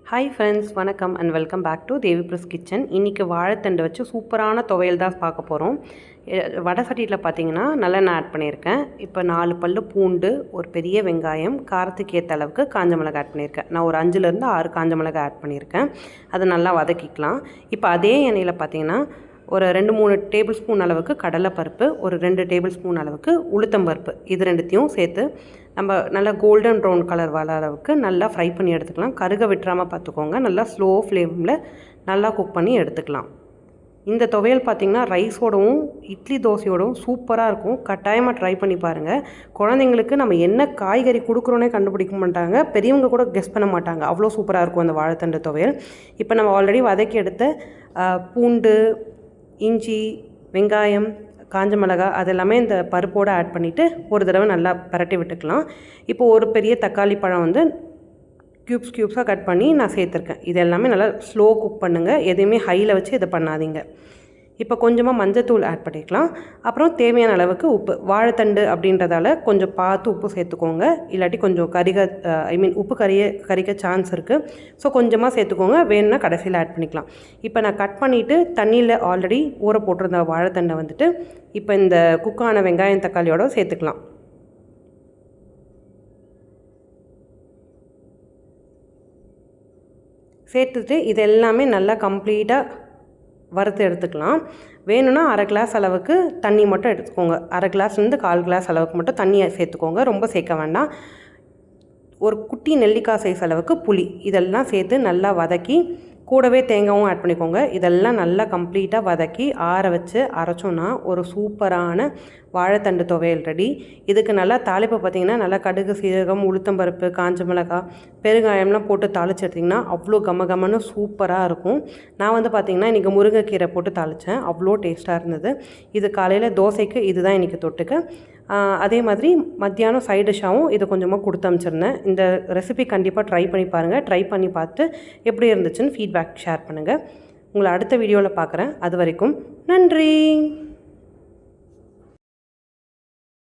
Hi friends, வணக்கம் and welcome back to Devi ப்ரெஸ் kitchen. இன்றைக்கி வாழைத்தண்டு வச்சு சூப்பரான துவையல் தான் பார்க்க போகிறோம். வடை சட்டியில் பார்த்தீங்கன்னா நல்லெண்ணெய் ஆட் பண்ணியிருக்கேன். இப்போ 4 பல்லு பூண்டு, ஒரு பெரிய வெங்காயம், காரத்துக்கு ஏற்ற அளவுக்கு காஞ்ச மிளகாய் ஆட் பண்ணியிருக்கேன். நான் ஒரு 5லேருந்து 6 காஞ்ச மிளகாய் ஆட் பண்ணியிருக்கேன். அதை நல்லா வதக்கிக்கலாம். இப்போ அதே எண்ணெயில் பார்த்தீங்கன்னா ஒரு 2-3 டேபிள் ஸ்பூன் அளவுக்கு கடலைப்பருப்பு, ஒரு 2 டேபிள் ஸ்பூன் அளவுக்கு உளுத்தம்பருப்பு, இது ரெண்டுத்தையும் சேர்த்து நம்ம நல்லா கோல்டன் ப்ரௌன் கலர் வர அளவுக்கு நல்லா ஃப்ரை பண்ணி எடுத்துக்கலாம். கருக விட்டுறாமல் பார்த்துக்கோங்க. நல்லா ஸ்லோ ஃப்ளேமில் நல்லா குக் பண்ணி எடுத்துக்கலாம். இந்த துவையல் பார்த்திங்கன்னா ரைஸோடவும் இட்லி தோசையோடவும் சூப்பராக இருக்கும். கட்டாயமாக ட்ரை பண்ணி பாருங்கள். குழந்தைங்களுக்கு நம்ம என்ன காய்கறி கொடுக்குறோன்னே கண்டுபிடிக்க மாட்டாங்க, பெரியவங்க கூட கெஸ் பண்ண மாட்டாங்க. அவ்வளோ சூப்பராக இருக்கும் அந்த வாழைத்தண்டு துவையல். இப்போ நம்ம ஆல்ரெடி வதக்கி எடுத்த பூண்டு, இஞ்சி, வெங்காயம், காஞ்ச மிளகாய் அதெல்லாமே இந்த பருப்போடு ஆட் பண்ணிவிட்டு ஒரு தடவை நல்லா பரட்டி விட்டுக்கலாம். இப்போது ஒரு பெரிய தக்காளி பழம் வந்து க்யூப்ஸாக கட் பண்ணி நான் சேர்த்துருக்கேன். இது எல்லாமே நல்லா ஸ்லோ குக் பண்ணுங்கள். எதையுமே ஹையில் வச்சு இதை பண்ணாதீங்க. இப்போ கொஞ்சமாக மஞ்சத்தூள் ஆட் பண்ணிக்கலாம். அப்புறம் தேவையான அளவுக்கு உப்பு. வாழைத்தண்டு அப்படின்றதால கொஞ்சம் பார்த்து உப்பு சேர்த்துக்கோங்க. இல்லாட்டி கொஞ்சம் உப்பு கறிக்க சான்ஸ் இருக்குது. ஸோ கொஞ்சமாக சேர்த்துக்கோங்க. வேணும்னா கடைசியில் ஆட் பண்ணிக்கலாம். இப்போ நான் கட் பண்ணிவிட்டு தண்ணியில் ஆல்ரெடி ஊற போட்டிருந்த வாழைத்தண்டை வந்துட்டு இப்போ இந்த குக்கான வெங்காயம் தக்காளியோடு சேர்த்துக்கலாம். சேர்த்துட்டு இது எல்லாமே நல்லா கம்ப்ளீட்டாக வறுத்து எடுத்துக்கலாம். வேணும்னா 1/2 கிளாஸ் அளவுக்கு தண்ணி மட்டும் எடுத்துக்கோங்க. 1/2 கிளாஸ்லேருந்து 1/4 கிளாஸ் அளவுக்கு மட்டும் தண்ணியை சேர்த்துக்கோங்க. ரொம்ப சேர்க்க வேண்டாம். ஒரு குட்டி நெல்லிக்காய் சைஸ் அளவுக்கு புளி, இதெல்லாம் சேர்த்து நல்லா வதக்கி கூடவே தேங்காயும் ஆட் பண்ணிக்கோங்க. இதெல்லாம் நல்லா கம்ப்ளீட்டாக வதக்கி ஆற வச்சு அரைச்சோன்னா ஒரு சூப்பரான வாழைத்தண்டு துவையல் ரெடி. இதுக்கு நல்லா தாளிப்பு பார்த்திங்கன்னா நல்லா கடுகு, சீரகம், உளுத்தம்பருப்பு, காஞ்ச மிளகாய், பெருங்காயம்லாம் போட்டு தாளித்து எடுத்திங்கன்னா அவ்வளோ கமன்னு சூப்பராக இருக்கும். நான் வந்து பார்த்திங்கன்னா இன்றைக்கி முருங்கைக்கீரை போட்டு தாளித்தேன். அவ்வளோ டேஸ்ட்டாக இருந்தது. இது காலையில் தோசைக்கு இதுதான் இன்றைக்கி தொட்டுக்க. அதே மாதிரி மத்தியானம் சைட் டிஷ்ஷாகவும் இதை கொஞ்சமாக கொடுத்து அனுப்பிச்சிருந்தேன். இந்த ரெசிபி கண்டிப்பாக ட்ரை பண்ணி பாருங்கள். ட்ரை பண்ணி பார்த்து எப்படி இருந்துச்சுன்னு ஃபீட்பேக் ஷேர் பண்ணுங்கள். உங்களை அடுத்த வீடியோவில் பார்க்குறேன். அது வரைக்கும் நன்றி.